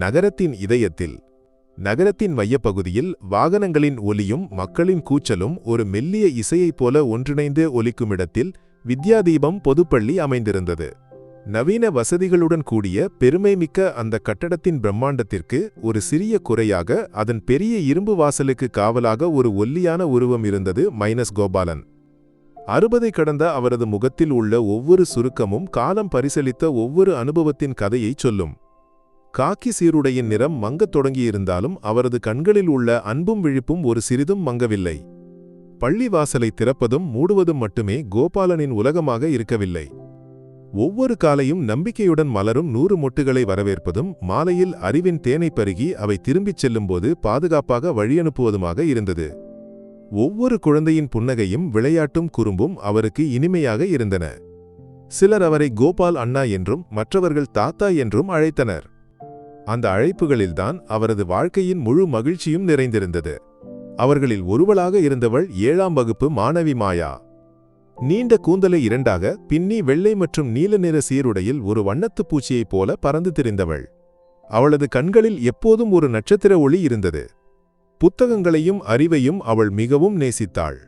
நகரத்தின் இதயத்தில், நகரத்தின் மையப்பகுதியில் வாகனங்களின் ஒலியும் மக்களின் கூச்சலும் ஒரு மெல்லிய இசையைப் போல ஒன்றிணைந்து ஒலிக்குமிடத்தில் வித்யாதீபம் பொதுப்பள்ளி அமைந்திருந்தது. நவீன வசதிகளுடன் கூடிய பெருமைமிக்க அந்த கட்டடத்தின் பிரம்மாண்டத்திற்கு ஒரு சிறிய குறையாக அதன் பெரிய இரும்பு வாசலுக்கு காவலாக ஒரு ஒல்லியான உருவம் இருந்தது. கோபாலன் 60 கடந்த அவரது முகத்தில் உள்ள ஒவ்வொரு சுருக்கமும் காலம் பரிசளித்த ஒவ்வொரு அனுபவத்தின் கதையைச் சொல்லும். காக்கி சீருடையின் நிறம் மங்கத் தொடங்கியிருந்தாலும் அவரது கண்களில் உள்ள அன்பும் விழிப்பும் ஒரு சிறிதும் மங்கவில்லை. பள்ளிவாசலை திறப்பதும் மூடுவதும் மட்டுமே கோபாலனின் உலகமாக இருக்கவில்லை. ஒவ்வொரு காலையும் நம்பிக்கையுடன் மலரும் 100 மொட்டுகளை வரவேற்பதும் மாலையில் அறிவின் தேனை பருகி அவை திரும்பிச் செல்லும்போது பாதுகாப்பாக வழியனுப்புவதுமாக இருந்தது. ஒவ்வொரு குழந்தையின் புன்னகையும் விளையாட்டும் குறும்பும் அவருக்கு இனிமையாக இருந்தன. சிலர் அவரை கோபால் அண்ணா என்றும் மற்றவர்கள் தாத்தா என்றும் அழைத்தனர். அந்த அழைப்புகளில்தான் அவரது வாழ்க்கையின் முழு மகிழ்ச்சியும் நிறைந்திருந்தது. அவர்களில் ஒருவளாக இருந்தவள் 7ஆம் வகுப்பு மாணவி மாயா. நீண்ட கூந்தலை இரண்டாக பின்னி வெள்ளை மற்றும் நீல நிற சீருடையில் ஒரு வண்ணத்துப் பூச்சியைப் போல பறந்து திரிந்தவள். அவளது கண்களில் எப்போதும் ஒரு நட்சத்திர ஒளி இருந்தது. புத்தகங்களையும் அறிவையும் அவள் மிகவும் நேசித்தாள்.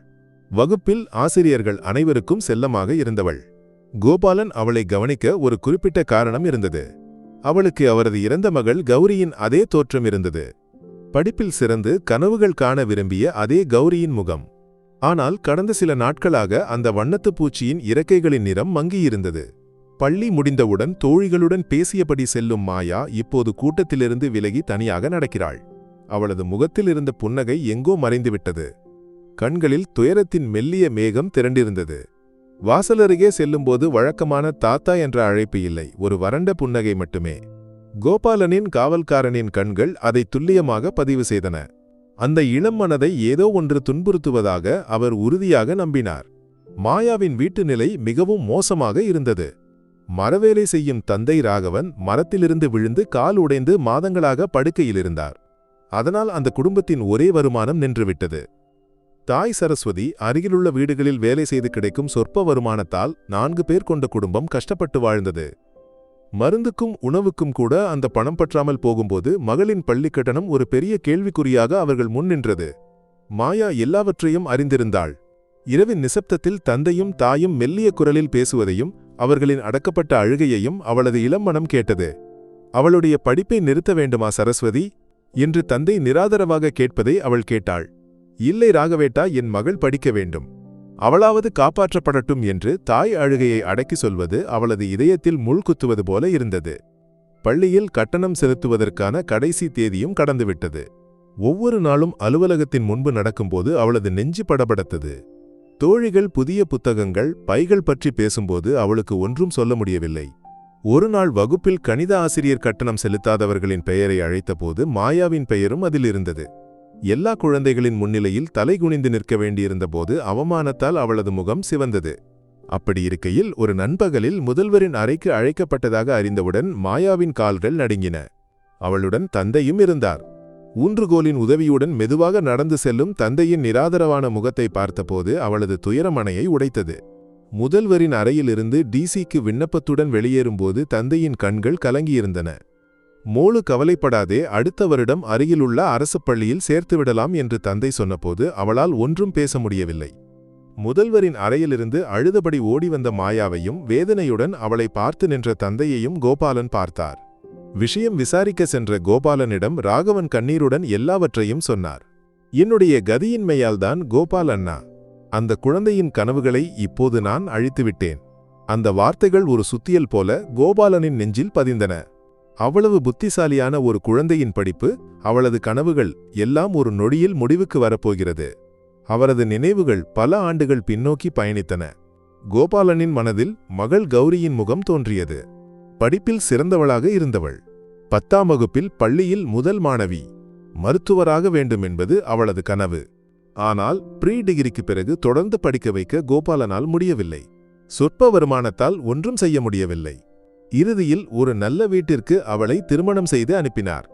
வகுப்பில் ஆசிரியர்கள் அனைவருக்கும் செல்லமாக இருந்தவள். கோபாலன் அவளை கவனிக்க ஒரு குறிப்பிட்ட காரணம் இருந்தது. அவளுக்கு அவரது இறந்த மகள் கௌரியின் அதே தோற்றம் இருந்தது. படிப்பில் சிறந்து கனவுகள் காண விரும்பிய அதே கௌரியின் முகம். ஆனால் கடந்த சில நாட்களாக அந்த வண்ணத்துப் பூச்சியின் இறக்கைகளின் நிறம் மங்கியிருந்தது. பள்ளி முடிந்தவுடன் தோழிகளுடன் பேசியபடி செல்லும் மாயா இப்போது கூட்டத்திலிருந்து விலகி தனியாக நடக்கிறாள். அவளது முகத்தில் இருந்த புன்னகை எங்கோ மறைந்துவிட்டது. கண்களில் துயரத்தின் மெல்லிய மேகம் திரண்டிருந்தது. வாசலருகே செல்லும்போது வழக்கமான தாத்தா என்ற அழைப்பு இல்லை, ஒரு வறண்ட புன்னகை மட்டுமே. கோபாலனின் காவல்காரனின் கண்கள் அதை துல்லியமாக பதிவு செய்தன. அந்த இளம் மனதை ஏதோ ஒன்று துன்புறுத்துவதாக அவர் உறுதியாக நம்பினார். மாயாவின் வீட்டு நிலை மிகவும் மோசமாக இருந்தது. மரவேலை செய்யும் தந்தை ராகவன் மரத்திலிருந்து விழுந்து கால் உடைந்து மாதங்களாக படுக்கையிலிருந்தார். அதனால் அந்த குடும்பத்தின் ஒரே வருமானம் நின்றுவிட்டது. தாய் சரஸ்வதி அருகிலுள்ள வீடுகளில் வேலை செய்து கிடைக்கும் சொற்ப வருமானத்தால் 4 பேர் கொண்ட குடும்பம் கஷ்டப்பட்டு வாழ்ந்தது. மருந்துக்கும் உணவுக்கும் கூட அந்த பணம் பற்றாமல் போகும்போது மகளின் பள்ளிக் கட்டணம் ஒரு பெரிய கேள்விக்குறியாக அவர்கள் முன் நின்றது. மாயா எல்லாவற்றையும் அறிந்திருந்தாள். இரவின் நிசப்தத்தில் தந்தையும் தாயும் மெல்லிய குரலில் பேசுவதையும் அவர்களின் அடக்கப்பட்ட அழுகையையும் அவளது இளம் மனம் கேட்டது. அவளுடைய படிப்பை நிறுத்த வேண்டுமா சரஸ்வதி என்று தந்தை நிராதரவாக கேட்பதை அவள் கேட்டாள். இல்லை ராகவேட்டா, என் மகள் படிக்க வேண்டும், அவளாவது காப்பாற்றப்படட்டும் என்று தாய் அழுகையை அடக்கி சொல்வது அவளது இதயத்தில் முள் குத்துவது போல இருந்தது. பள்ளியில் கட்டணம் செலுத்துவதற்கான கடைசி தேதியும் கடந்துவிட்டது. ஒவ்வொரு நாளும் அலுவலகத்தின் முன்பு நடக்கும்போது அவளது நெஞ்சு படபடத்தது. தோழிகள் புதிய புத்தகங்கள் பைகள் பற்றி பேசும்போது அவளுக்கு ஒன்றும் சொல்ல முடியவில்லை. ஒரு நாள் வகுப்பில் கணித ஆசிரியர் கட்டணம் செலுத்தாதவர்களின் பெயரை அழைத்தபோது மாயாவின் பெயரும் அதில் இருந்தது. எல்லா குழந்தைகளின் முன்னிலையில் தலைகுனிந்து நிற்க வேண்டியிருந்தபோது அவமானத்தால் அவளது முகம் சிவந்தது. அப்படி இருக்கையில் ஒரு நண்பகலில் முதல்வரின் அறைக்கு அழைக்கப்பட்டதாக அறிந்தவுடன் மாயாவின் கால்கள் நடுங்கின. அவளுடன் தந்தையும் இருந்தார். ஊன்றுகோலின் உதவியுடன் மெதுவாக நடந்து செல்லும் தந்தையின் நிராதரவான முகத்தை பார்த்தபோது அவளது துயரமனையை உடைத்தது. முதல்வரின் அறையிலிருந்து டிசிக்கு விண்ணப்பத்துடன் வெளியேறும்போது தந்தையின் கண்கள் கலங்கியிருந்தன. மோளு கவலைப்படாதே, அடுத்த வருடம் அருகிலுள்ள அரசு பள்ளியில் சேர்த்துவிடலாம் என்று தந்தை சொன்னபோது அவளால் ஒன்றும் பேச முடியவில்லை. முதல்வரின் அறையிலிருந்து அழுதபடி ஓடிவந்த மாயாவையும் வேதனையுடன் அவளை பார்த்து நின்ற தந்தையையும் கோபாலன் பார்த்தார். விஷயம் விசாரிக்க சென்ற கோபாலனிடம் ராகவன் கண்ணீருடன் எல்லாவற்றையும் சொன்னார். என்னுடைய கதியின்மையால்தான் கோபால் அண்ணா, அந்த குழந்தையின் கனவுகளை இப்போது நான் அழித்துவிட்டேன். அந்த வார்த்தைகள் ஒரு சுத்தியல் போல கோபாலனின் நெஞ்சில் பதிந்தன. அவ்வளவு புத்திசாலியான ஒரு குழந்தையின் படிப்பு, அவளது கனவுகள் எல்லாம் ஒரு நொடியில் முடிவுக்கு வரப்போகிறது. அவரது நினைவுகள் பல ஆண்டுகள் பின்னோக்கி பயணித்தன. கோபாலனின் மனதில் மகள் கௌரியின் முகம் தோன்றியது. படிப்பில் சிறந்தவளாக இருந்தவள். 10ஆம் வகுப்பில் பள்ளியில் முதல் மாணவி. மருத்துவராக வேண்டுமென்பது அவளது கனவு. ஆனால் ப்ரீ டிகிரிக்கு பிறகு தொடர்ந்து படிக்க வைக்க கோபாலனால் முடியவில்லை. சொற்ப வருமானத்தால் ஒன்றும் செய்ய முடியவில்லை. இறுதியில் ஒரு நல்ல வீட்டிற்கு அவளை திருமணம் செய்து அனுப்பினார்.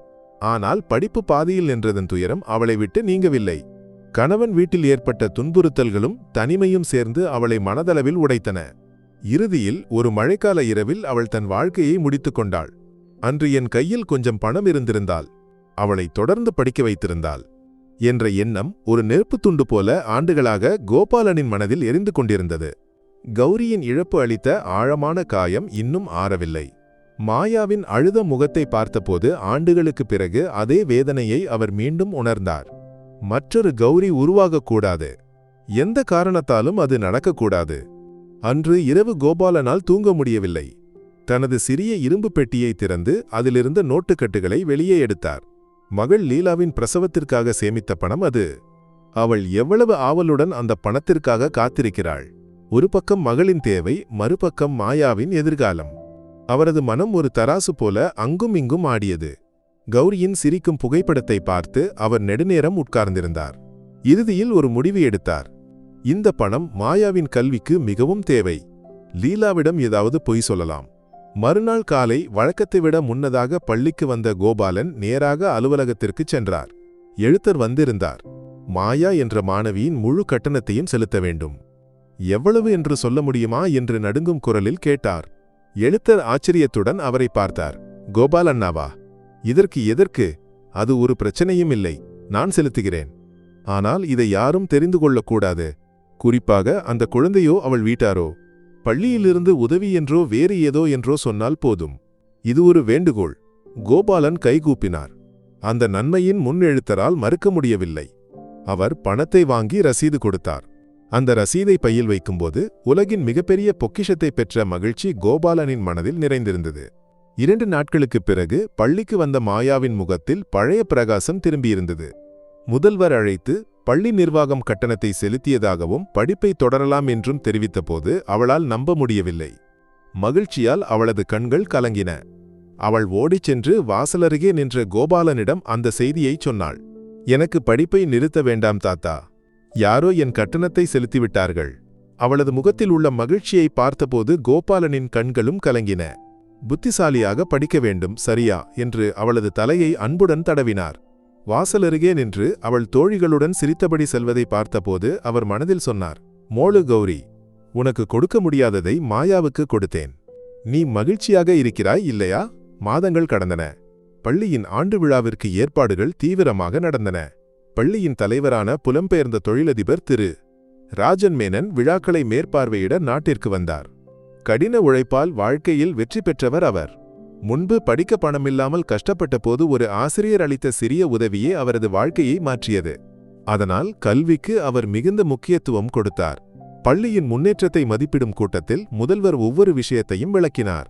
ஆனால் படிப்பு பாதியில் நின்றதன் துயரம் அவளை விட்டு நீங்கவில்லை. கணவன் வீட்டில் ஏற்பட்ட துன்புறுத்தல்களும் தனிமையும் சேர்ந்து அவளை மனதளவில் உடைத்தன. இறுதியில் ஒரு மழைக்கால இரவில் அவள் தன் வாழ்க்கையை முடித்துக் கொண்டாள். அன்று என் கையில் கொஞ்சம் பணம் இருந்திருந்தால் அவளை தொடர்ந்து படிக்க வைத்திருந்தாள் என்ற எண்ணம் ஒரு நெருப்புத் துண்டு போல ஆண்டுகளாக கோபாலனின் மனதில் எரிந்து கொண்டிருந்தது. கௌரியின் இழப்பு அளித்த ஆழமான காயம் இன்னும் ஆறவில்லை. மாயாவின் அழுத முகத்தை பார்த்தபோது ஆண்டுகளுக்குப் பிறகு அதே வேதனையை அவர் மீண்டும் உணர்ந்தார். மற்றொரு கௌரி உருவாகக்கூடாது. எந்த காரணத்தாலும் அது நடக்கக்கூடாது. அன்று இரவு கோபாலனால் தூங்க முடியவில்லை. தனது சிறிய இரும்பு பெட்டியை திறந்து அதிலிருந்த நோட்டுக்கட்டுகளை வெளியே எடுத்தார். மகள் லீலாவின் பிரசவத்திற்காக சேமித்த பணம் அது. அவள் எவ்வளவு ஆவலுடன் அந்த பணத்திற்காக காத்திருக்கிறாள். ஒரு பக்கம் மகளின் தேவை, மறுபக்கம் மாயாவின் எதிர்காலம். அவரது மனம் ஒரு தராசு போல அங்கும் இங்கும் ஆடியது. கௌரியின் சிரிக்கும் புகைப்படத்தை பார்த்து அவர் நெடுநேரம் உட்கார்ந்திருந்தார். இறுதியில் ஒரு முடிவு எடுத்தார். இந்த பணம் மாயாவின் கல்விக்கு மிகவும் தேவை. லீலாவிடம் ஏதாவது பொய் சொல்லலாம். மறுநாள் காலை வழக்கத்தை விட முன்னதாக பள்ளிக்கு வந்த கோபாலன் நேராக அலுவலகத்திற்குச் சென்றார். எழுத்தர் வந்திருந்தார். மாயா என்ற மாணவியின் முழு கட்டணத்தையும் செலுத்த வேண்டும். எவ்வளவு என்று சொல்ல முடியுமா என்று நடுங்கும் குரலில் கேட்டார். எழுத்தர் ஆச்சரியத்துடன் அவரை பார்த்தார். கோபாலண்ணாவா? இதற்கு எதற்கு? அது ஒரு பிரச்சனையும் இல்லை, நான் செலுத்துகிறேன். ஆனால் இதை யாரும் தெரிந்து கொள்ளக்கூடாது. குறிப்பாக அந்த குழந்தையோ அவள் வீட்டாரோ. பள்ளியிலிருந்து உதவி என்றோ வேறு ஏதோ என்றோ சொன்னால் போதும். இது ஒரு வேண்டுகோள். கோபாலன் கைகூப்பினார். அந்த நன்மையின் முன்னெழுத்தரால் மறுக்க முடியவில்லை. அவர் பணத்தை வாங்கி ரசீது கொடுத்தார். அந்த ரசீதை பையில் வைக்கும்போது உலகின் மிகப்பெரிய பொக்கிஷத்தை பெற்ற மகிழ்ச்சி கோபாலனின் மனதில் நிறைந்திருந்தது. 2 நாட்களுக்குப் பிறகு பள்ளிக்கு வந்த மாயாவின் முகத்தில் பழைய பிரகாசம் திரும்பியிருந்தது. முதல்வர் அழைத்து பள்ளி நிர்வாகம் கட்டணத்தை செலுத்தியதாகவும் படிப்பை தொடரலாம் என்றும் தெரிவித்தபோது அவளால் நம்ப முடியவில்லை. மகிழ்ச்சியால் அவளது கண்கள் கலங்கின. அவள் ஓடிச் சென்று வாசலருகே நின்ற கோபாலனிடம் அந்த செய்தியைச் சொன்னாள். எனக்கு படிப்பை நிறுத்த வேண்டாம் தாத்தா. யாரோ என் கட்டணத்தை செலுத்திவிட்டார்கள். அவளது முகத்தில் உள்ள மகிழ்ச்சியை பார்த்தபோது கோபாலனின் கண்களும் கலங்கின. புத்திசாலியாக படிக்க வேண்டும், சரியா என்று அவளது தலையை அன்புடன் தடவினார். வாசலருகே நின்று அவள் தோழிகளுடன் சிரித்தபடி செல்வதை பார்த்தபோது அவர் மனதில் சொன்னார், மோளு கௌரி, உனக்கு கொடுக்க முடியாததை மாயாவுக்கு கொடுத்தேன். நீ மகிழ்ச்சியாக இருக்கிறாய் இல்லையா? மாதங்கள் கடந்தன. பள்ளியின் ஆண்டு விழாவிற்கு ஏற்பாடுகள் தீவிரமாக நடந்தன. பள்ளியின் தலைவரான புலம்பெயர்ந்த தொழிலதிபர் திரு ராஜன் மேனன் விழாக்களை மேற்பார்வையிட நாட்டிற்கு வந்தார். கடின உழைப்பால் வாழ்க்கையில் வெற்றி பெற்றவர் அவர். முன்பு படிக்க பணமில்லாமல் கஷ்டப்பட்ட போது ஒரு ஆசிரியர் அளித்த சிறிய உதவியே அவரது வாழ்க்கையை மாற்றியது. அதனால் கல்விக்கு அவர் மிகுந்த முக்கியத்துவம் கொடுத்தார். பள்ளியின் முன்னேற்றத்தை மதிப்பிடும் கூட்டத்தில் முதல்வர் ஒவ்வொரு விஷயத்தையும் விளக்கினார்.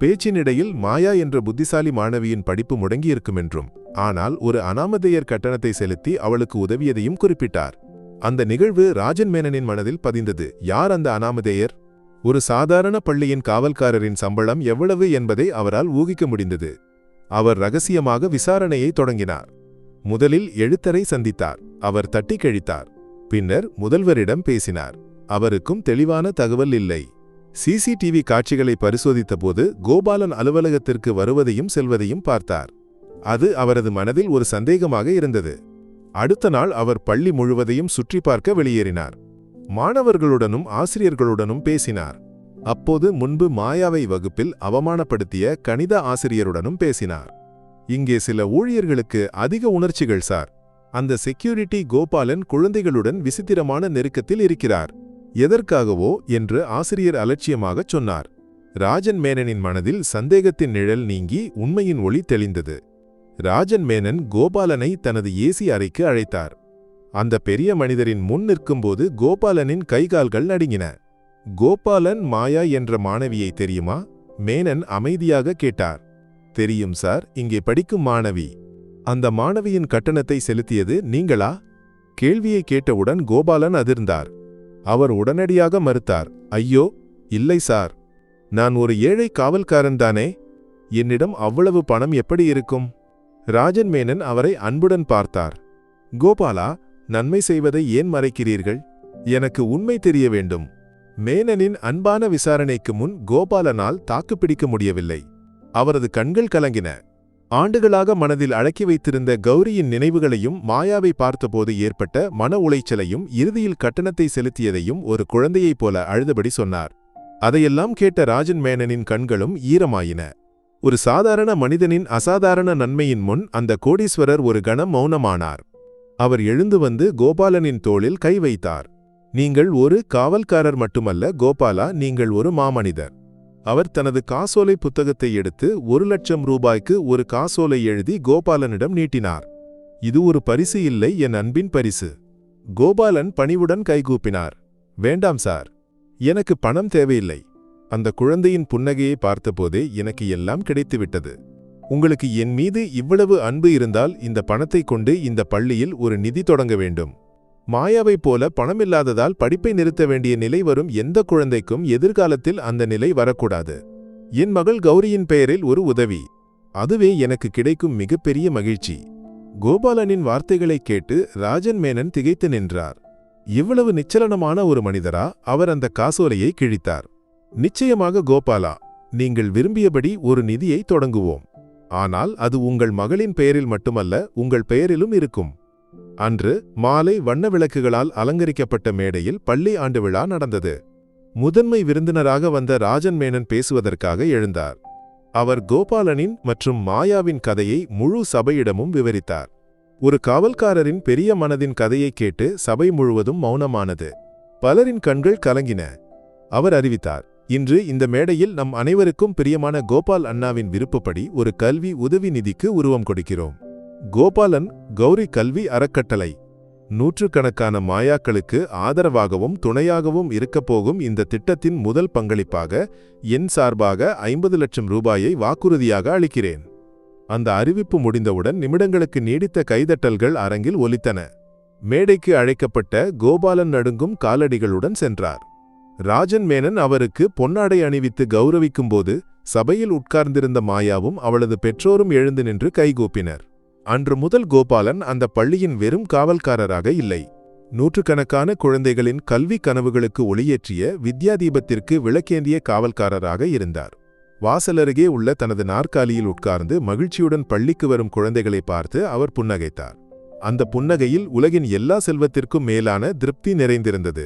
பேச்சினிடையில் மாயா என்ற புத்திசாலி மாணவியின் படிப்பு முடங்கியிருக்குமென்றும், ஆனால் ஒரு அனாமதேயர் கட்டணத்தை செலுத்தி அவளுக்கு உதவியதையும் குறிப்பிட்டார். அந்த நிகழ்வு ராஜன் மேனனின் மனதில் பதிந்தது. யார் அந்த அனாமதேயர்? ஒரு சாதாரண பள்ளியின் காவல்காரரின் சம்பளம் எவ்வளவு என்பதை அவரால் ஊகிக்க முடிந்தது. அவர் ரகசியமாக விசாரணையை தொடங்கினார். முதலில் எழுத்தரை சந்தித்தார். அவர் தட்டி கழித்தார். பின்னர் முதல்வரிடம் பேசினார். அவருக்கும் தெளிவான தகவல் இல்லை. சிசிடிவி காட்சிகளை பரிசோதித்தபோது கோபாலன் அலுவலகத்திற்கு வருவதையும் செல்வதையும் பார்த்தார். அது அவரது மனதில் ஒரு சந்தேகமாக இருந்தது. அடுத்த நாள் அவர் பள்ளி முழுவதையும் சுற்றி பார்க்க வெளியேறினார். மாணவர்களுடனும் ஆசிரியர்களுடனும் பேசினார். அப்போது முன்பு மாயாவை வகுப்பில் அவமானப்படுத்திய கணித ஆசிரியருடனும் பேசினார். இங்கே சில ஊழியர்களுக்கு அதிக உணர்ச்சிகள் சார். அந்த செக்யூரிட்டி கோபாலன் குழந்தைகளுடன் விசித்திரமான நெருக்கத்தில் இருக்கிறார். எதற்காகவோ என்று ஆசிரியர் அலட்சியமாகச் சொன்னார். ராஜன் மேனனின் மனதில் சந்தேகத்தின் நிழல் நீங்கி உண்மையின் ஒளி தெளிந்தது. ராஜன் மேனன் கோபாலனை தனது ஏசி அறைக்கு அழைத்தார். அந்த பெரிய மனிதரின் முன் நிற்கும்போது கோபாலனின் கைகால்கள் நடுங்கின. கோபாலன் மாயா என்ற மாணவியை தெரியுமா? மேனன் அமைதியாக கேட்டார். தெரியும் சார், இங்கே படிக்கும் மாணவி. அந்த மாணவியின் கட்டணத்தை செலுத்தியது நீங்களா? கேள்வியை கேட்டவுடன் கோபாலன் அதிர்ந்தார். அவர் உடனடியாக மறுத்தார். ஐயோ, இல்லை சார். நான் ஒரு ஏழை காவல்காரன் தானே. என்னிடம் அவ்வளவு பணம் எப்படி இருக்கும்? ராஜன் மேனன் அவரை அன்புடன் பார்த்தார். கோபாலா, நன்மை செய்வதை ஏன் மறைக்கிறீர்கள்? எனக்கு உண்மை தெரிய வேண்டும். மேனனின் அன்பான விசாரணைக்கு முன் கோபாலனால் தாக்குப்பிடிக்க முடியவில்லை. அவரது கண்கள் கலங்கின. ஆண்டுகளாக மனதில் அடக்கி வைத்திருந்த கௌரியின் நினைவுகளையும் மாயாவை பார்த்தபோது ஏற்பட்ட மன உளைச்சலையும் இறுதியில் கட்டணத்தை செலுத்தியதையும் ஒரு குழந்தையைப் போல அழுதபடி சொன்னார். அதையெல்லாம் கேட்ட ராஜன் மேனனின் கண்களும் ஈரமாயின. ஒரு சாதாரண மனிதனின் அசாதாரண நன்மையின் முன் அந்த கோடீஸ்வரர் ஒரு கணம் மௌனமானார். அவர் எழுந்து வந்து கோபாலனின் தோளில் கை வைத்தார். நீங்கள் ஒரு காவல்காரர் மட்டுமல்ல கோபாலா, நீங்கள் ஒரு மாமனிதர். அவர் தனது காசோலை புத்தகத்தை எடுத்து 1,00,000 ரூபாய்க்கு ஒரு காசோலை எழுதி கோபாலனிடம் நீட்டினார். இது ஒரு பரிசு இல்லை, என் அன்பின் பரிசு. கோபாலன் பணிவுடன் கைகூப்பினார். வேண்டாம் சார், எனக்கு பணம் தேவையில்லை. அந்த குழந்தையின் புன்னகையை பார்த்தபோதே எனக்கு எல்லாம் கிடைத்துவிட்டது. உங்களுக்கு என் மீது இவ்வளவு அன்பு இருந்தால் இந்த பணத்தை கொண்டு இந்த பள்ளியில் ஒரு நிதி தொடங்க வேண்டும். மாயாவைப் போல பணமில்லாததால் படிப்பை நிறுத்த வேண்டிய நிலை வரும் எந்த குழந்தைக்கும் எதிர்காலத்தில் அந்த நிலை வரக்கூடாது. என் மகள் கௌரியின் பெயரில் ஒரு உதவி, அதுவே எனக்கு கிடைக்கும் மிகப்பெரிய மகிழ்ச்சி. கோபாலனின் வார்த்தைகளைக் கேட்டு ராஜன் மேனன் திகைத்து நின்றார். இவ்வளவு நிச்சலனமான ஒரு மனிதரா? அவர் அந்த காசோலையை கிழித்தார். நிச்சயமாக கோபாலா, நீங்கள் விரும்பியபடி ஒரு நிதியை தொடங்குவோம். ஆனால் அது உங்கள் மகளின் பெயரில் மட்டுமல்ல, உங்கள் பெயரிலும் இருக்கும். அன்று மாலை வண்ண விளக்குகளால் அலங்கரிக்கப்பட்ட மேடையில் பள்ளி ஆண்டு விழா நடந்தது. முதன்மை விருந்தினராக வந்த ராஜன் மேனன் பேசுவதற்காக எழுந்தார். அவர் கோபாலனின் மற்றும் மாயாவின் கதையை முழு சபையிடமும் விவரித்தார். ஒரு காவல்காரரின் பெரிய மனதின் கதையை கேட்டு சபை முழுவதும் மௌனமானது. பலரின் கண்கள் கலங்கின. அவர் அறிவித்தார், இன்று இந்த மேடையில் நம் அனைவருக்கும் பிரியமான கோபால் அண்ணாவின் விருப்பப்படி ஒரு கல்வி உதவி நிதிக்கு உருவம் கொடுக்கிறோம். கோபாலன் கௌரி கல்வி அறக்கட்டளை நூற்றுக்கணக்கான மாயாக்களுக்கு ஆதரவாகவும் துணையாகவும் இருக்கப்போகும் இந்த திட்டத்தின் முதல் பங்களிப்பாக என் சார்பாக 50,00,000 ரூபாயை வாக்குறுதியாக அளிக்கிறேன். அந்த அறிவிப்பு முடிந்தவுடன் நிமிடங்களுக்கு நீடித்த கைதட்டல்கள் அரங்கில் ஒலித்தன. மேடைக்கு அழைக்கப்பட்ட கோபாலன் நடுங்கும் காலடிகளுடன் சென்றார். ராஜன் மேனன் அவருக்கு பொன்னாடை அணிவித்து கௌரவிக்கும்போது சபையில் உட்கார்ந்திருந்த மாயாவும் அவளது பெற்றோரும் எழுந்து நின்று கைகூப்பினர். அன்று முதல் கோபாலன் அந்த பள்ளியின் வெறும் காவல்காரராக இல்லை, நூற்றுக்கணக்கான குழந்தைகளின் கல்வி கனவுகளுக்கு ஒளியேற்றிய வித்யாதீபத்திற்கு விளக்கேந்திய காவல்காரராக இருந்தார். வாசலருகே உள்ள தனது நாற்காலியில் உட்கார்ந்து மகிழ்ச்சியுடன் பள்ளிக்கு வரும் குழந்தைகளை பார்த்து அவர் புன்னகைத்தார். அந்த புன்னகையில் உலகின் எல்லா செல்வத்திற்கும் மேலான திருப்தி நிறைந்திருந்தது.